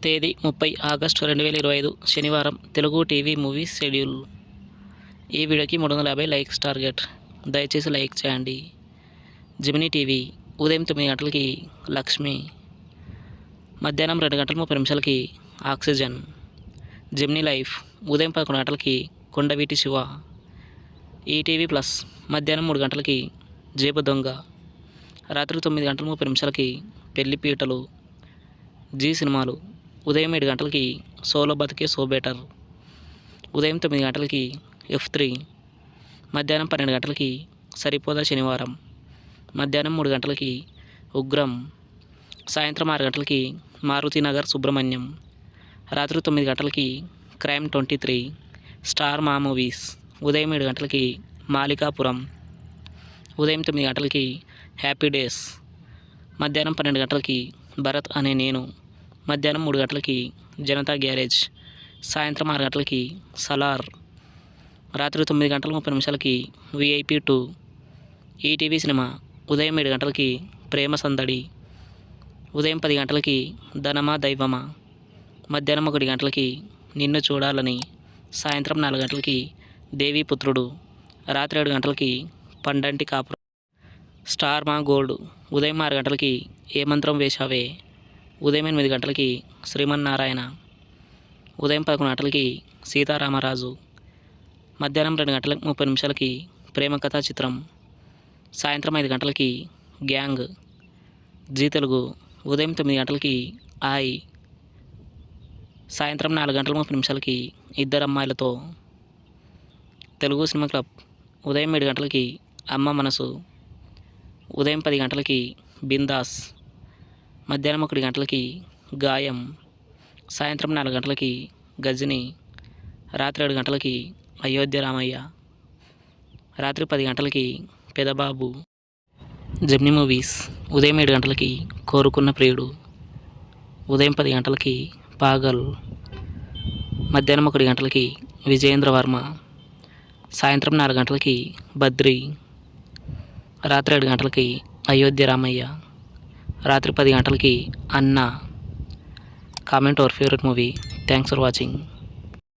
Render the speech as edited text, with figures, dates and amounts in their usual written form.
తేదీ 30 ఆగస్టు 2025 శనివారం. Telugu TV movies schedule. ఈ వీడియోకి 350 లైక్స్ టార్గెట్. దయచేసి లైక్ చేయండి. జెమినీ టీవీ ఉదయం 9 గంటలకి లక్ష్మి, మధ్యాహ్నం 2 గంటల 30 నిమిషాలకి ఆక్సిజన్. జెమినీ లైఫ్ ఉదయం 11 గంటలకి కొండవీటి శివ. ఈటీవీ ప్లస్ మధ్యాహ్నం 3 గంటలకి జేబు దొంగ. రాత్రి 9 గంటల 30 నిమిషాలకి పెళ్లి పీటలు. జీ సినిమాలు ఉదయం 7 గంటలకి సోలో బతికే సో బెటర్. ఉదయం 9 గంటలకి F3. మధ్యాహ్నం 12 గంటలకి సరిపోదా శనివారం. మధ్యాహ్నం 3 గంటలకి ఉగ్రం. సాయంత్రం 6 గంటలకి మారుతినగర్ సుబ్రహ్మణ్యం. రాత్రి 9 గంటలకి క్రైమ్ 23 స్టార్ మా మూవీస్. ఉదయం 7 గంటలకి మాలికాపురం. ఉదయం 9 గంటలకి హ్యాపీ డేస్. మధ్యాహ్నం 12 గంటలకి భరత్ అనే నేను. మధ్యాహ్నం 3 గంటలకి జనతా గ్యారేజ్. సాయంత్రం 6 గంటలకి సలార్. రాత్రి 9 గంటల 30 నిమిషాలకి VIP 2. ఈటీవీ సినిమా ఉదయం 7 గంటలకి ప్రేమ సందడి. ఉదయం 10 గంటలకి ధనమా దైవమా. మధ్యాహ్నం 1 గంటలకి నిన్ను చూడాలని. సాయంత్రం 4 గంటలకి దేవి పుత్రుడు. రాత్రి 7 గంటలకి పండంటి కాపురం. స్టార్ మా గోల్డ్ ఉదయం 6 గంటలకి ఏ మంత్రం వేశావే. ఉదయం 8 గంటలకి శ్రీమన్నారాయణ. ఉదయం 11 గంటలకి సీతారామరాజు. మధ్యాహ్నం 2 గంటల 30 నిమిషాలకి ప్రేమ కథా చిత్రం. సాయంత్రం 5 గంటలకి గ్యాంగ్. జీ తెలుగు ఉదయం 9 గంటలకి ఆయి. సాయంత్రం 4 గంటల 30 నిమిషాలకి ఇద్దరు అమ్మాయిలతో. తెలుగు సినిమా క్లబ్ ఉదయం 7 గంటలకి అమ్మ మనసు. ఉదయం 10 గంటలకి బిందాస్. మధ్యాహ్నం 1 గంటలకి గాయం. సాయంత్రం 4 గంటలకి గజని. రాత్రి 7 గంటలకి అయోధ్య రామయ్య. రాత్రి 10 గంటలకి పెదబాబు. జెమినీ మూవీస్ ఉదయం 7 గంటలకి కోరుకున్న ప్రియుడు. ఉదయం 10 గంటలకి పాగల్. మధ్యాహ్నం 1 గంటలకి విజయేంద్ర వర్మ. సాయంత్రం 4 గంటలకి బద్రి. రాత్రి 7 గంటలకి అయోధ్య రామయ్య. రాత్రి 10 గంటలకి అన్నా. Comment our favourite movie. Thanks for watching.